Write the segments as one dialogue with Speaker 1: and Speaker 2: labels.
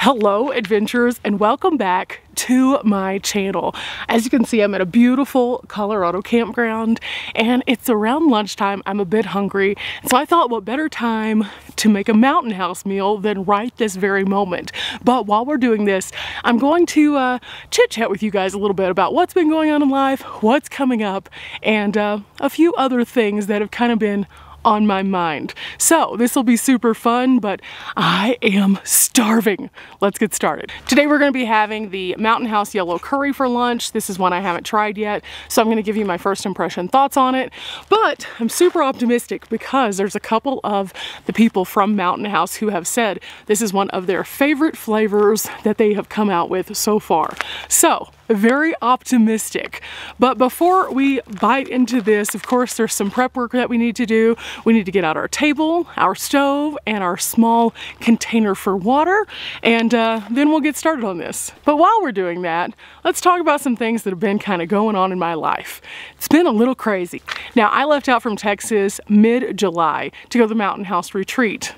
Speaker 1: Hello adventurers, and welcome back to my channel. As you can see, I'm at a beautiful Colorado campground and it's around lunchtime. I'm a bit hungry, so I thought what better time to make a mountain house meal than right this very moment. But while we're doing this, I'm going to chit chat with you guys a little bit about what's been going on in life, what's coming up, and a few other things that have kind of been on my mind. So this will be super fun, but I am starving. Let's get started. Today we're going to be having the Mountain House Yellow Curry for lunch. This is one I haven't tried yet, so I'm going to give you my first impression thoughts on it. But I'm super optimistic because there's a couple of the people from Mountain House who have said this is one of their favorite flavors that they have come out with so far. So very optimistic. But before we bite into this, of course, there's some prep work that we need to do. We need to get out our table, our stove, and our small container for water, and then we'll get started on this. But while we're doing that, let's talk about some things that have been kind of going on in my life. It's been a little crazy. Now, I left out from Texas mid-July to go to the Mountain House retreat.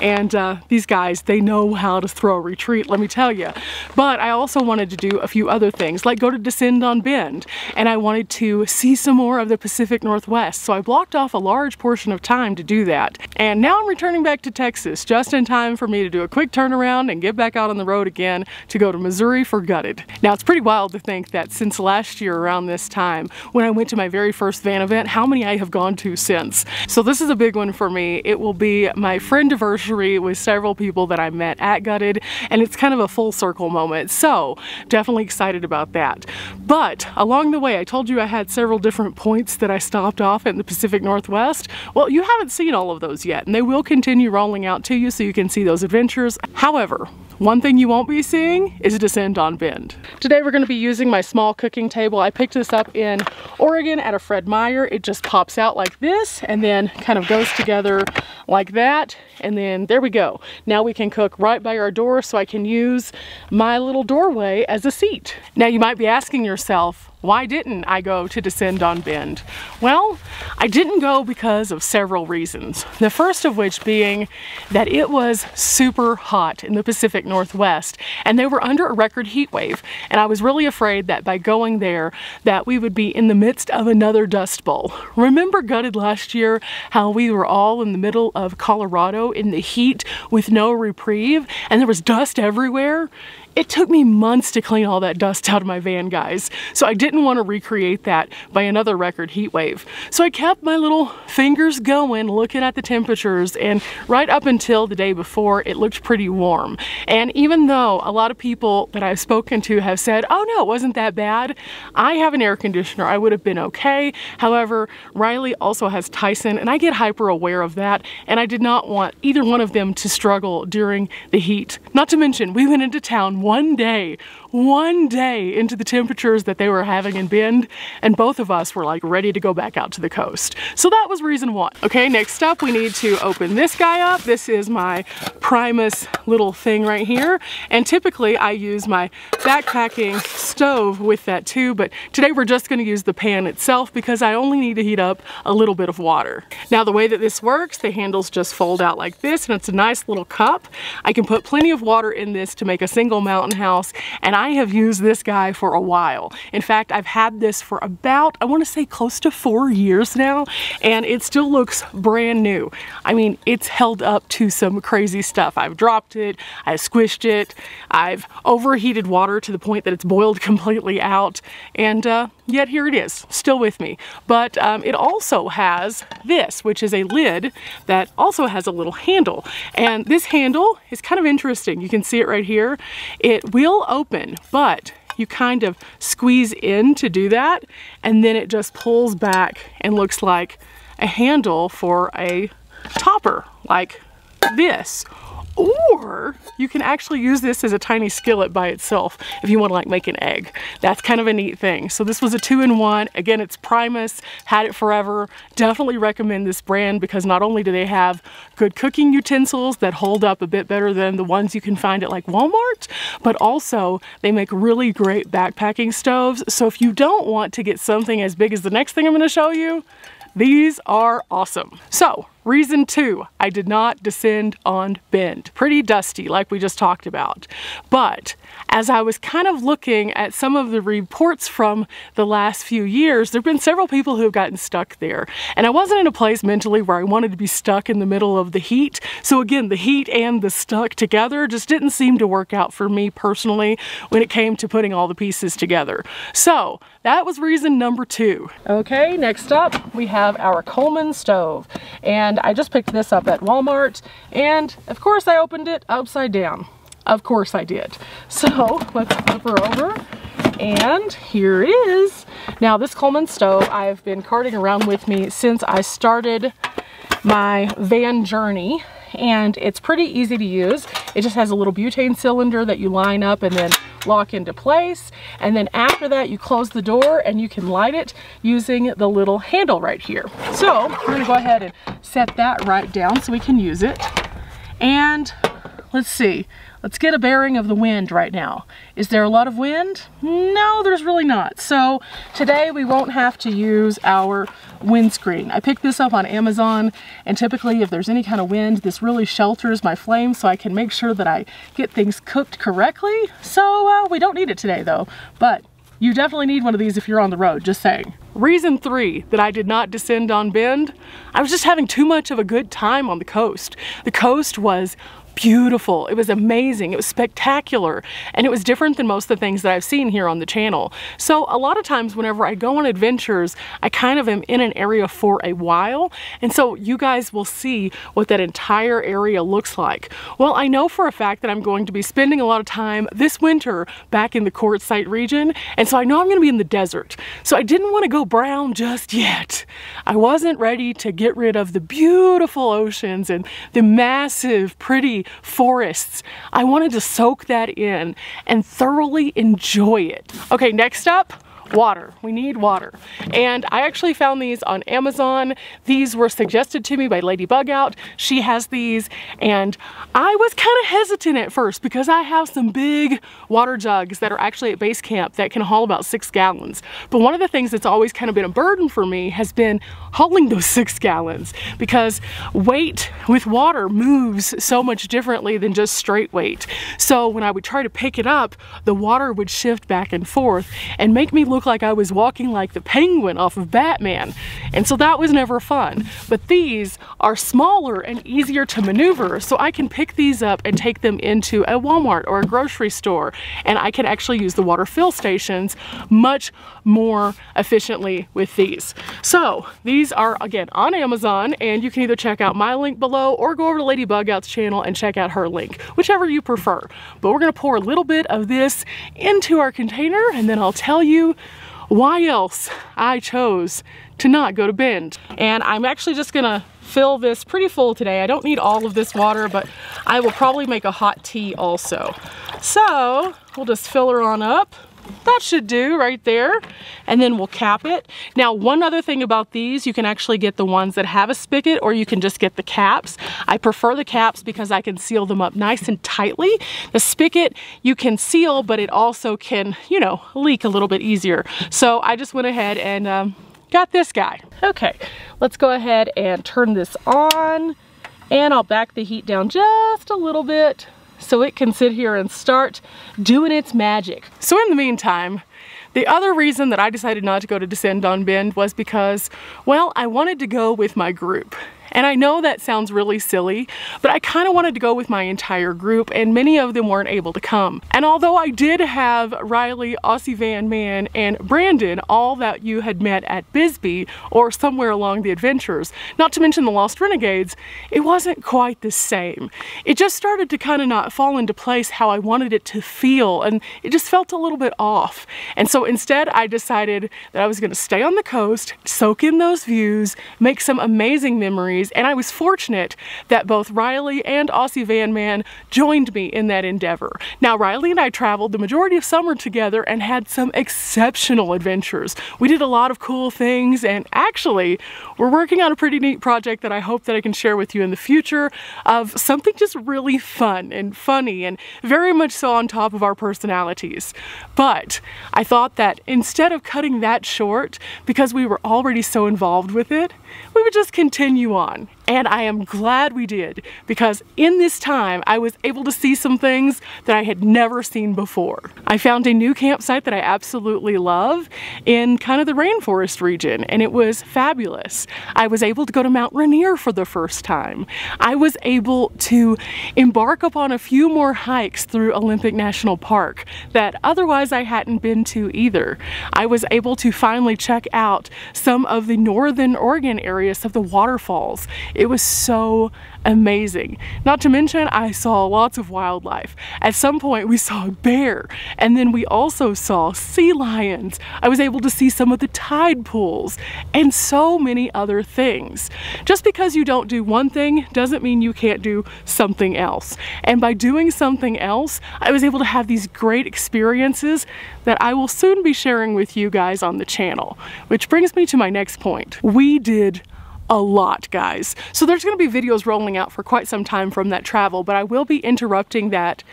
Speaker 1: And these guys, they know how to throw a retreat, let me tell you. But I also wanted to do a few other things, like go to Descend on Bend. And I wanted to see some more of the Pacific Northwest. So I blocked off a large portion of time to do that. And now I'm returning back to Texas, just in time for me to do a quick turnaround and get back out on the road again to go to Missouri for Gutted. Now, it's pretty wild to think that since last year around this time, when I went to my very first van event, how many I have gone to since. So this is a big one for me. It will be my friend anniversary with several people that I met at Gutted, and it's kind of a full circle moment, so definitely excited about that. But along the way, I told you I had several different points that I stopped off in the Pacific Northwest. Well, you haven't seen all of those yet, and they will continue rolling out to you so you can see those adventures. However, one thing you won't be seeing is Descend on Bend. Today we're going to be using my small cooking table. I picked this up in Oregon at a Fred Meyer. It just pops out like this and then kind of goes together like that, and then there we go. Now we can cook right by our door, so I can use my little doorway as a seat. Now you might be asking yourself, why didn't I go to Descend on Bend? Well, I didn't go because of several reasons. The first of which being that it was super hot in the Pacific Northwest and they were under a record heat wave. And I was really afraid that by going there that we would be in the midst of another dust bowl. Remember Gutted last year, how we were all in the middle of Colorado in the heat with no reprieve and there was dust everywhere? It took me months to clean all that dust out of my van, guys. So I didn't want to recreate that by another record heat wave. So I kept my little fingers going, looking at the temperatures, and right up until the day before, it looked pretty warm. And even though a lot of people that I've spoken to have said, oh no, it wasn't that bad, I have an air conditioner, I would have been okay. However, Riley also has Tyson, and I get hyper aware of that, and I did not want either one of them to struggle during the heat. Not to mention, we went into town one day into the temperatures that they were having in Bend, and both of us were like ready to go back out to the coast. So that was reason one. Okay, next up we need to open this guy up. This is my Primus little thing right here, and typically I use my backpacking stove with that too, but today we're just going to use the pan itself because I only need to heat up a little bit of water. Now the way that this works, the handles just fold out like this, and it's a nice little cup. I can put plenty of water in this to make a single mountain house, and I have used this guy for a while. In fact, I've had this for about, I want to say close to 4 years now, and it still looks brand new. I mean, it's held up to some crazy stuff. I've dropped it, I've squished it, I've overheated water to the point that it's boiled completely out, and yet here it is, still with me. But it also has this, which is a lid that also has a little handle. And this handle is kind of interesting. You can see it right here. It will open, but you kind of squeeze in to do that, and then it just pulls back and looks like a handle for a topper, like this. Or you can actually use this as a tiny skillet by itself if you want to like make an egg. That's kind of a neat thing. So this was a 2-in-1. Again, it's Primus, had it forever. Definitely recommend this brand because not only do they have good cooking utensils that hold up a bit better than the ones you can find at like Walmart, but also they make really great backpacking stoves. So if you don't want to get something as big as the next thing I'm going to show you, these are awesome. So reason 2, I did not descend on Bend. Pretty dusty, like we just talked about. But as I was kind of looking at some of the reports from the last few years, there have been several people who have gotten stuck there. And I wasn't in a place mentally where I wanted to be stuck in the middle of the heat. So again, the heat and the stuck together just didn't seem to work out for me personally when it came to putting all the pieces together. So that was reason number 2. Okay, next up we have our Coleman Stove. And I just picked this up at Walmart, and of course I opened it upside down. Of course I did. So let's flip her over, and here it is. Now this Coleman Stove I've been carting around with me since I started my van journey, and it's pretty easy to use. It just has a little butane cylinder that you line up and then lock into place, and then after that you close the door and you can light it using the little handle right here. So we're going to go ahead and set that right down so we can use it. And let's see, let's get a bearing of the wind right now. Is there a lot of wind? No, there's really not. So today we won't have to use our windscreen. I picked this up on Amazon, and typically if there's any kind of wind, this really shelters my flame so I can make sure that I get things cooked correctly. So we don't need it today though, but you definitely need one of these if you're on the road, just saying. Reason 3 that I did not descend on Bend, I was just having too much of a good time on the coast. The coast was beautiful. It was amazing. It was spectacular. And it was different than most of the things that I've seen here on the channel. So a lot of times whenever I go on adventures, I kind of am in an area for a while. And so you guys will see what that entire area looks like. Well, I know for a fact that I'm going to be spending a lot of time this winter back in the Quartzsite region. And so I know I'm going to be in the desert. So I didn't want to go brown just yet. I wasn't ready to get rid of the beautiful oceans and the massive, pretty forests. I wanted to soak that in and thoroughly enjoy it. Okay, next up, water. We need water. And I actually found these on Amazon. These were suggested to me by Lady Bug Out. She has these, and I was kind of hesitant at first because I have some big water jugs that are actually at base camp that can haul about 6 gallons. But one of the things that's always kind of been a burden for me has been hauling those 6 gallons, because weight with water moves so much differently than just straight weight. So when I would try to pick it up, the water would shift back and forth and make me look like I was walking like the Penguin off of Batman. And so that was never fun. But these are smaller and easier to maneuver, so I can pick these up and take them into a Walmart or a grocery store, and I can actually use the water fill stations much more efficiently with these. So these are again on Amazon, and you can either check out my link below or go over to Lady Bug Out's channel and check out her link, whichever you prefer. But we're gonna pour a little bit of this into our container, and then I'll tell you why else I chose to not go to Bend. And I'm actually just gonna fill this pretty full today. I don't need all of this water, but I will probably make a hot tea also. So we'll just fill her on up. That should do right there, and then we'll cap it. Now, one other thing about these, you can actually get the ones that have a spigot, or you can just get the caps. I prefer the caps because I can seal them up nice and tightly. The spigot you can seal, but it also can, you know, leak a little bit easier. So I just went ahead and got this guy. Okay, let's go ahead and turn this on, and I'll back the heat down just a little bit so it can sit here and start doing its magic. So in the meantime, the other reason that I decided not to go to Descend on Bend was because, well, I wanted to go with my group. And I know that sounds really silly, but I kind of wanted to go with my entire group, and many of them weren't able to come. And although I did have Riley, Aussie Van Man, and Brandon, all that you had met at Bisbee or somewhere along the adventures, not to mention the Lost Renegades, it wasn't quite the same. It just started to kind of not fall into place how I wanted it to feel, and it just felt a little bit off. And so instead I decided that I was going to stay on the coast, soak in those views, make some amazing memories. And I was fortunate that both Riley and Aussie Van Man joined me in that endeavor. Now, Riley and I traveled the majority of summer together and had some exceptional adventures. We did a lot of cool things, and actually, we're working on a pretty neat project that I hope that I can share with you in the future of something just really fun and funny and very much so on top of our personalities. But I thought that instead of cutting that short, because we were already so involved with it, we would just continue on. And I am glad we did, because in this time I was able to see some things that I had never seen before. I found a new campsite that I absolutely love in kind of the rainforest region, and it was fabulous. I was able to go to Mount Rainier for the first time. I was able to embark upon a few more hikes through Olympic National Park that otherwise I hadn't been to either. I was able to finally check out some of the northern Oregon areas of the waterfalls. It was so amazing. Not to mention, I saw lots of wildlife. At some point we saw a bear, and then we also saw sea lions. I was able to see some of the tide pools and so many other things. Just because you don't do one thing doesn't mean you can't do something else. And by doing something else, I was able to have these great experiences that I will soon be sharing with you guys on the channel. Which brings me to my next point. We did a lot, guys. So there's going to be videos rolling out for quite some time from that travel, but I will be interrupting that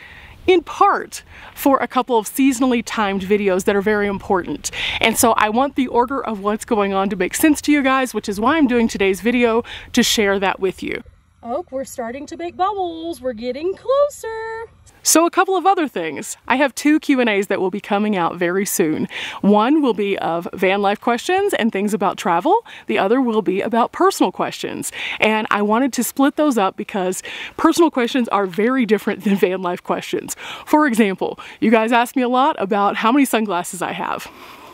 Speaker 1: in part for a couple of seasonally timed videos that are very important. And so I want the order of what's going on to make sense to you guys, which is why I'm doing today's video, to share that with you. Oh, we're starting to make bubbles. We're getting closer. So a couple of other things. I have 2 Q&As that will be coming out very soon. One will be of van life questions and things about travel. The other will be about personal questions. And I wanted to split those up because personal questions are very different than van life questions. For example, you guys ask me a lot about how many sunglasses I have.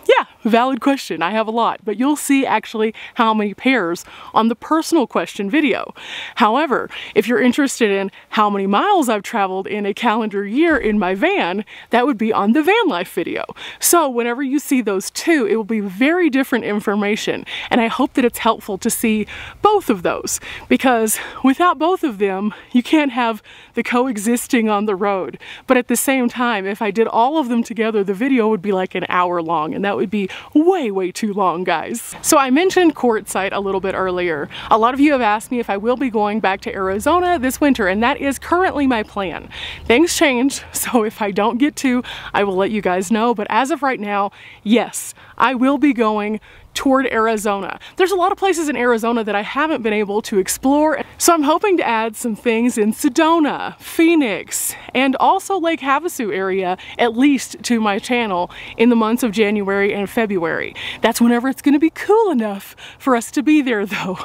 Speaker 1: Yeah, valid question. I have a lot, but you'll see actually how many pairs on the personal question video. However, if you're interested in how many miles I've traveled in a calendar year in my van, that would be on the van life video. So whenever you see those two, it will be very different information. And I hope that it's helpful to see both of those, because without both of them, you can't have the coexisting on the road. But at the same time, if I did all of them together, the video would be like an hour long, and that would be way too long, guys. So I mentioned Quartzsite a little bit earlier. A lot of you have asked me if I will be going back to Arizona this winter, and that is currently my plan. Things change, so if I don't get to, I will let you guys know, but as of right now, yes, I will be going toward Arizona. There's a lot of places in Arizona that I haven't been able to explore, so I'm hoping to add some things in Sedona, Phoenix, and also Lake Havasu area, at least to my channel in the months of January and February. That's whenever it's going to be cool enough for us to be there, though.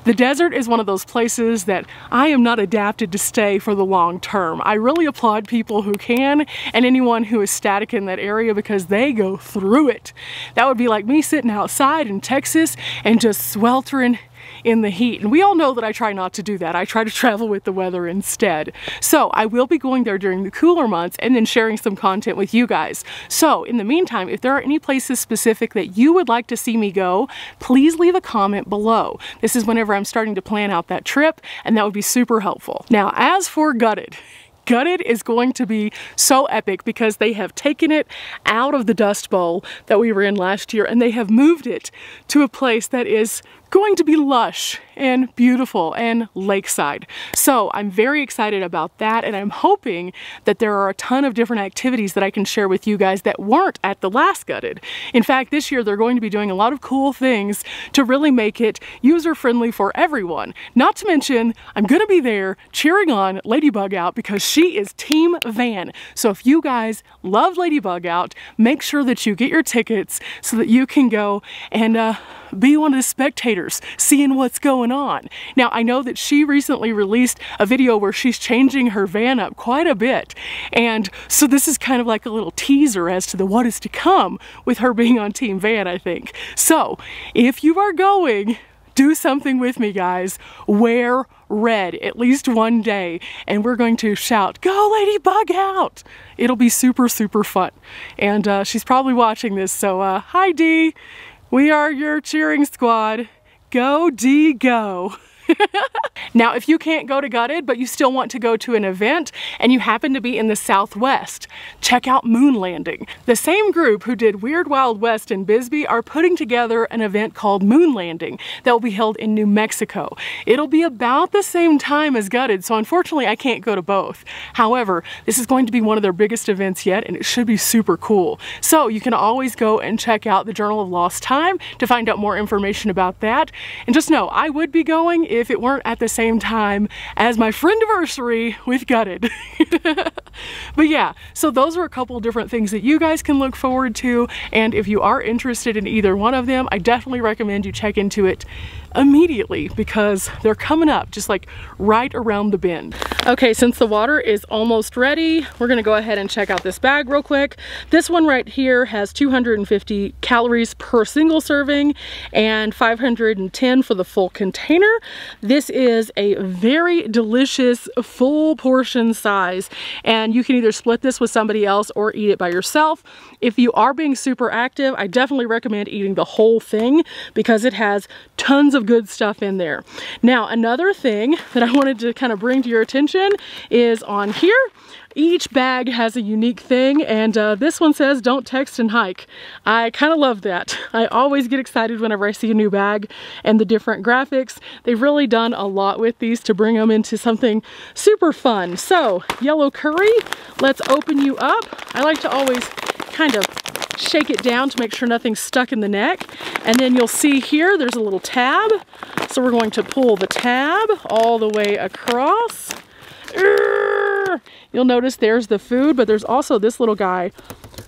Speaker 1: The desert is one of those places that I am not adapted to stay for the long term. I really applaud people who can, and anyone who is static in that area, because they go through it. That would be like me sitting outside in Texas and just sweltering in the heat. And we all know that I try not to do that. I try to travel with the weather instead. So I will be going there during the cooler months and then sharing some content with you guys. So in the meantime, if there are any places specific that you would like to see me go, please leave a comment below. This is whenever I'm starting to plan out that trip, and that would be super helpful. Now, as for Gutted, Gutted is going to be so epic because they have taken it out of the Dust Bowl that we were in last year, and they have moved it to a place that is going to be lush and beautiful and lakeside. So I'm very excited about that, and I'm hoping that there are a ton of different activities that I can share with you guys that weren't at the last Gutted. In fact, this year they're going to be doing a lot of cool things to really make it user-friendly for everyone. Not to mention, I'm gonna be there cheering on Ladybug Out because she is Team Van. So if you guys love Ladybug Out, make sure that you get your tickets so that you can go and be one of the spectators seeing what's going on. Now, I know that she recently released a video where she's changing her van up quite a bit, and so this is kind of like a little teaser as to the what is to come with her being on Team Van, I think. So if you are going, do something with me, guys. Wear red at least one day, and we're going to shout, "Go Ladybug Out!" It'll be super fun. And she's probably watching this, so hi Dee. We are your cheering squad. Go Dee, go. Now, if you can't go to Gutted, but you still want to go to an event and you happen to be in the Southwest, check out Moon Landing. The same group who did Weird Wild West in Bisbee are putting together an event called Moon Landing that will be held in New Mexico. It'll be about the same time as Gutted, so unfortunately I can't go to both. However, this is going to be one of their biggest events yet, and it should be super cool. So you can always go and check out the Journal of Lost Time to find out more information about that. And just know, I would be going if it weren't at the same time as my friendiversary with Gutted. But yeah, so those are a couple different things that you guys can look forward to, and if you are interested in either one of them, I definitely recommend you check into it immediately because they're coming up just like right around the bend. Okay, since the water is almost ready, we're gonna go ahead and check out this bag real quick. This one right here has 250 calories per single serving and 510 for the full container. This is a very delicious full portion size, and you can either split this with somebody else or eat it by yourself. If you are being super active, I definitely recommend eating the whole thing because it has tons of good stuff in there. Now, another thing that I wanted to kind of bring to your attention is on here. Each bag has a unique thing, and this one says don't text and hike. I kind of love that. I always get excited whenever I see a new bag and the different graphics. They've really done a lot with these to bring them into something super fun. So, yellow curry, let's open you up. I like to always kind of shake it down to make sure nothing's stuck in the neck. And then you'll see here, there's a little tab. So we're going to pull the tab all the way across. You'll notice there's the food, but there's also this little guy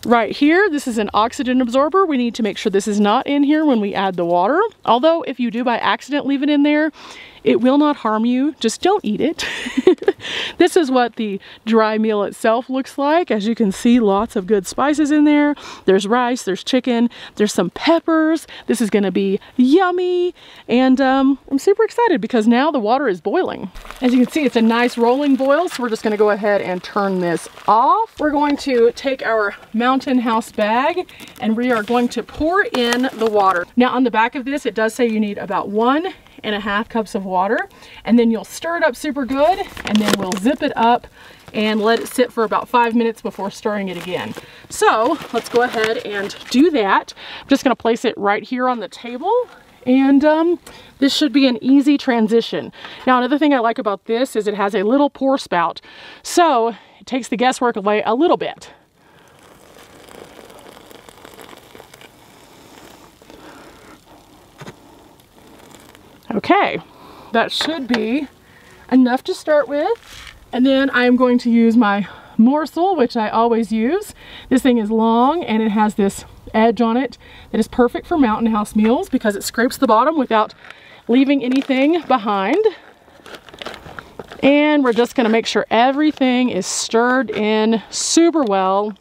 Speaker 1: right here. This is an oxygen absorber. We need to make sure this is not in here when we add the water. Although if you do by accident leave it in there, it will not harm you. Just don't eat it. This is what the dry meal itself looks like. As you can see, lots of good spices in there. There's rice, there's chicken, there's some peppers. This is gonna be yummy. And I'm super excited because now the water is boiling. As you can see, it's a nice rolling boil. So we're just gonna go ahead and turn this off. We're going to take our Mountain House bag and we are going to pour in the water. Now on the back of this, it does say you need about 1.5 cups of water, and then you'll stir it up super good, and then we'll zip it up and let it sit for about 5 minutes before stirring it again. So let's go ahead and do that. I'm just gonna place it right here on the table, and this should be an easy transition. Now, another thing I like about this is it has a little pour spout, so it takes the guesswork away a little bit. Okay, that should be enough to start with. And then I'm going to use my morsel, which I always use. This thing is long and it has this edge on it that is perfect for Mountain House meals because it scrapes the bottom without leaving anything behind. And we're just gonna make sure everything is stirred in super well.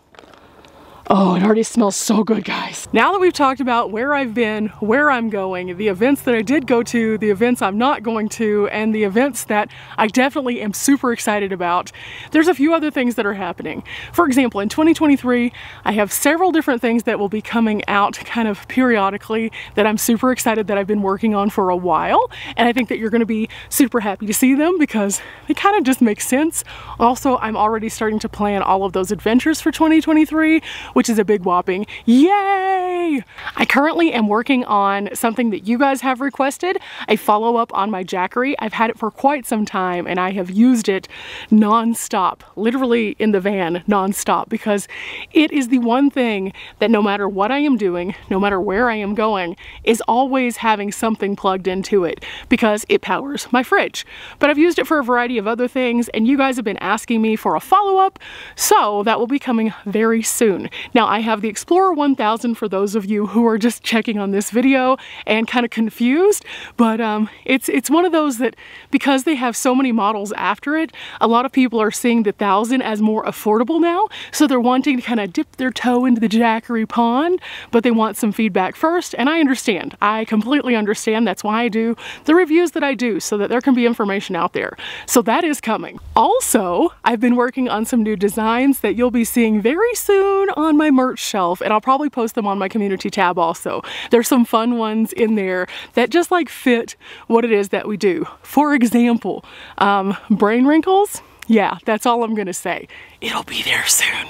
Speaker 1: Oh, it already smells so good, guys. Now that we've talked about where I've been, where I'm going, the events that I did go to, the events I'm not going to, and the events that I definitely am super excited about, there's a few other things that are happening. For example, in 2023, I have several different things that will be coming out kind of periodically that I'm super excited that I've been working on for a while. And I think that you're gonna be super happy to see them because they kind of just make sense. Also, I'm already starting to plan all of those adventures for 2023, which is a big whopping yay! I currently am working on something that you guys have requested, a follow-up on my Jackery. I've had it for quite some time and I have used it non-stop, literally in the van non-stop, because it is the one thing that no matter what I am doing, no matter where I am going, is always having something plugged into it because it powers my fridge. But I've used it for a variety of other things and you guys have been asking me for a follow-up, so that will be coming very soon. Now, I have the Explorer 1000 for those of you who are just checking on this video and kind of confused, but it's one of those that because they have so many models after it, a lot of people are seeing the 1000 as more affordable now, so they're wanting to kind of dip their toe into the Jackery pond, but they want some feedback first, and I understand. I completely understand. That's why I do the reviews that I do, so that there can be information out there. So that is coming. Also, I've been working on some new designs that you'll be seeing very soon on my merch shelf, and I'll probably post them on my community tab also. There's some fun ones in there that just like fit what it is that we do. For example, brain wrinkles. Yeah, that's all I'm gonna say. It'll be there soon.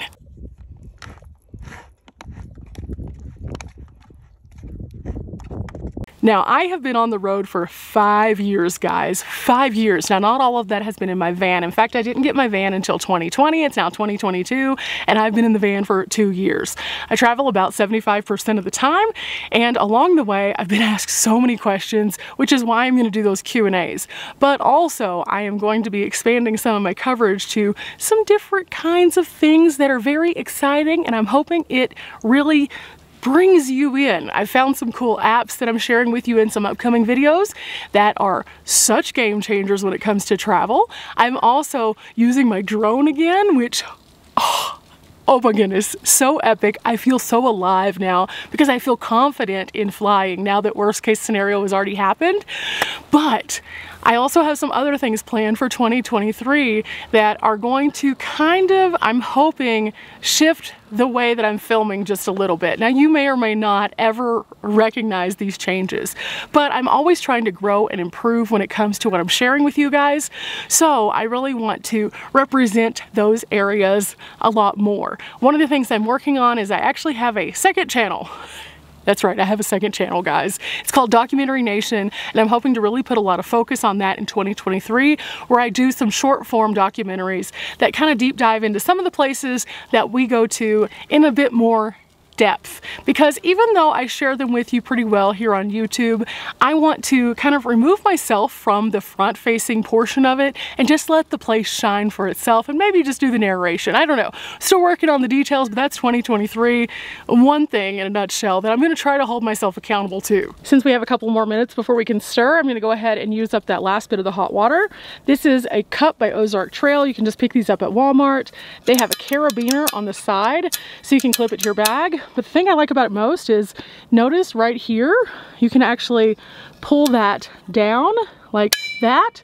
Speaker 1: Now, I have been on the road for 5 years, guys. 5 years. Now, not all of that has been in my van. In fact, I didn't get my van until 2020. It's now 2022, and I've been in the van for 2 years. I travel about 75% of the time, and along the way, I've been asked so many questions, which is why I'm going to do those Q&As. But also, I am going to be expanding some of my coverage to some different kinds of things that are very exciting, and I'm hoping it really brings you in. I found some cool apps that I'm sharing with you in some upcoming videos that are such game changers when it comes to travel. I'm also using my drone again, which, oh my goodness, so epic. I feel so alive now because I feel confident in flying now that worst case scenario has already happened. But I also have some other things planned for 2023 that are going to kind of, I'm hoping, shift the way that I'm filming just a little bit. Now, you may or may not ever recognize these changes, but I'm always trying to grow and improve when it comes to what I'm sharing with you guys. So I really want to represent those areas a lot more. One of the things I'm working on is I actually have a second channel. That's right, I have a second channel, guys. It's called Documentary Nation, and I'm hoping to really put a lot of focus on that in 2023, where I do some short form documentaries that kind of deep dive into some of the places that we go to in a bit more depth. Because even though I share them with you pretty well here on YouTube, I want to kind of remove myself from the front facing portion of it and just let the place shine for itself and maybe just do the narration. I don't know. Still working on the details, but that's 2023. One thing in a nutshell that I'm going to try to hold myself accountable to. Since we have a couple more minutes before we can stir, I'm going to go ahead and use up that last bit of the hot water. This is a cup by Ozark Trail. You can just pick these up at Walmart. They have a carabiner on the side so you can clip it to your bag. But the thing I like about it most is, notice right here, you can actually pull that down like that,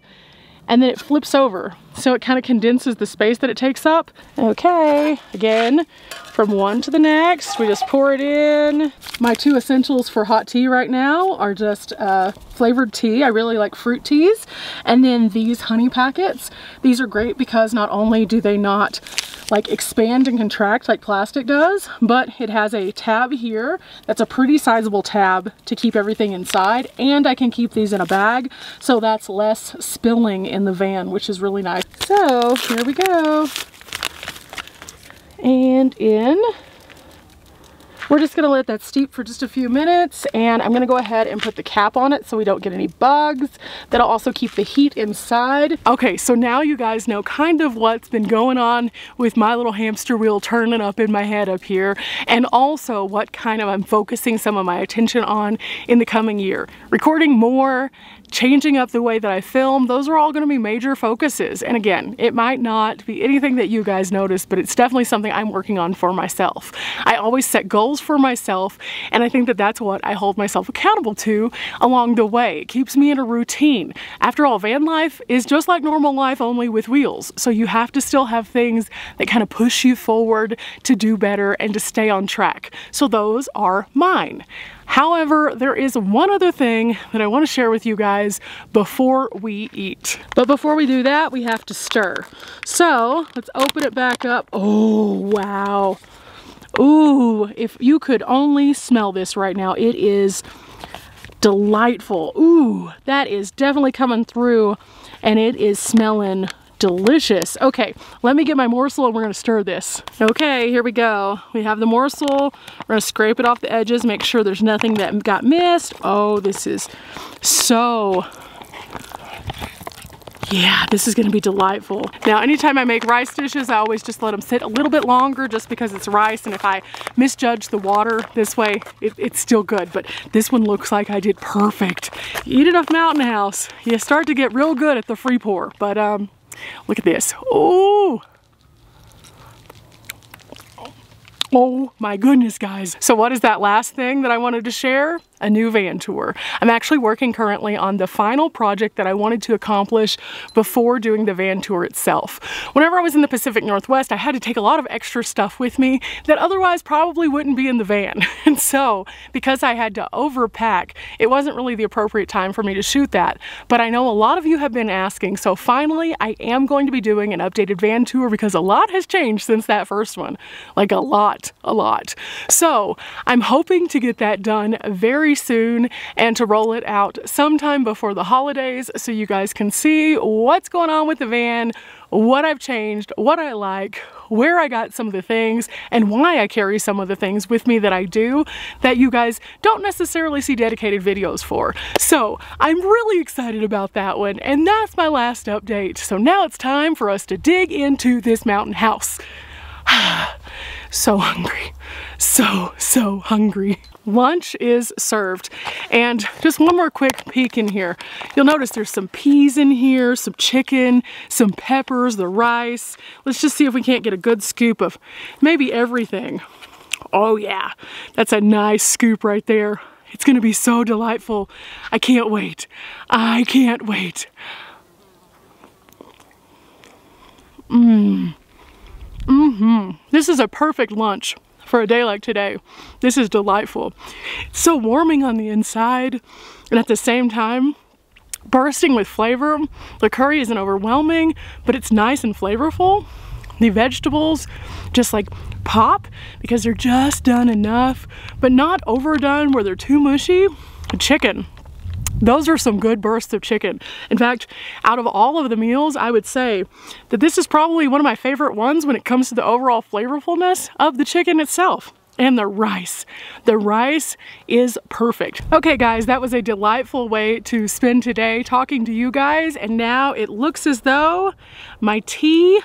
Speaker 1: and then it flips over. So it kind of condenses the space that it takes up. Okay, again, from one to the next, we just pour it in. My two essentials for hot tea right now are just flavored tea. I really like fruit teas. And then these honey packets. These are great because not only do they not like expand and contract like plastic does, but it has a tab here that's a pretty sizable tab to keep everything inside, and I can keep these in a bag, so that's less spilling in the van, which is really nice. So here we go, and in. We're just gonna let that steep for just a few minutes, and I'm gonna go ahead and put the cap on it so we don't get any bugs. That'll also keep the heat inside. Okay, so now you guys know kind of what's been going on with my little hamster wheel turning up in my head up here, and also what kind of I'm focusing some of my attention on in the coming year. Recording more, changing up the way that I film, those are all going to be major focuses. And again, it might not be anything that you guys notice, but it's definitely something I'm working on for myself. I always set goals for myself, and I think that that's what I hold myself accountable to along the way. It keeps me in a routine. After all, van life is just like normal life, only with wheels. So you have to still have things that kind of push you forward to do better and to stay on track. So those are mine. However, there is one other thing that I want to share with you guys before we eat. But before we do that, we have to stir. So let's open it back up. Oh, wow. Ooh, if you could only smell this right now, it is delightful. Ooh, that is definitely coming through, and it is smelling delicious. Okay, let me get my morsel and we're gonna stir this. Okay, here we go. We have the morsel. We're gonna scrape it off the edges, make sure there's nothing that got missed. Oh, this is so, yeah, this is gonna be delightful. Now, anytime I make rice dishes, I always just let them sit a little bit longer just because it's rice, and if I misjudge the water this way, it's still good. But this one looks like I did perfect. You eat enough Mountain House, you start to get real good at the free pour. But look at this. Oh, oh my goodness, guys. So what is that last thing that I wanted to share? A new van tour. I'm actually working currently on the final project that I wanted to accomplish before doing the van tour itself. Whenever I was in the Pacific Northwest, I had to take a lot of extra stuff with me that otherwise probably wouldn't be in the van. And so, because I had to overpack, it wasn't really the appropriate time for me to shoot that. But I know a lot of you have been asking, so finally I am going to be doing an updated van tour because a lot has changed since that first one. Like a lot. So, I'm hoping to get that done very very soon and to roll it out sometime before the holidays so you guys can see what's going on with the van, what I've changed, what I like, where I got some of the things, and why I carry some of the things with me that I do that you guys don't necessarily see dedicated videos for. So I'm really excited about that one, and that's my last update. So now it's time for us to dig into this mountain house. So hungry, so hungry. Lunch is served, and just one more quick peek in here. You'll notice there's some peas in here, some chicken, some peppers, the rice. Let's just see if we can't get a good scoop of maybe everything. Oh yeah, that's a nice scoop right there. It's gonna be so delightful. I can't wait. I can't wait. This is a perfect lunch for a day like today. This is delightful. It's so warming on the inside, and at the same time, bursting with flavor. The curry isn't overwhelming, but it's nice and flavorful. The vegetables just like pop because they're just done enough, but not overdone where they're too mushy. The chicken. Those are some good bursts of chicken. In fact, out of all of the meals, I would say that this is probably one of my favorite ones when it comes to the overall flavorfulness of the chicken itself. And the rice. The rice is perfect. Okay guys, that was a delightful way to spend today talking to you guys, and now it looks as though my tea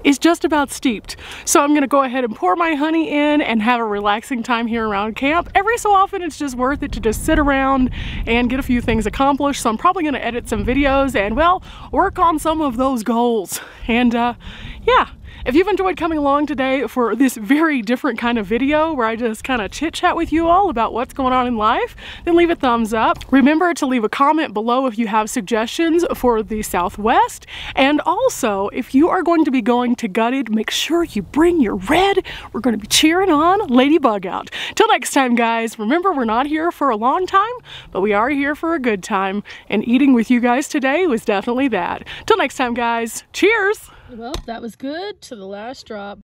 Speaker 1: is just about steeped. So I'm gonna go ahead and pour my honey in and have a relaxing time here around camp. Every so often it's just worth it to just sit around and get a few things accomplished. So I'm probably gonna edit some videos and, well, work on some of those goals. And yeah. If you've enjoyed coming along today for this very different kind of video where I just kind of chit chat with you all about what's going on in life, then leave a thumbs up. Remember to leave a comment below if you have suggestions for the Southwest. And also, if you are going to be going to Gutted, make sure you bring your red. We're going to be cheering on Lady Bug out. Till next time, guys, remember we're not here for a long time, but we are here for a good time. And eating with you guys today was definitely that. Till next time, guys, cheers! Well, that was good to the last drop.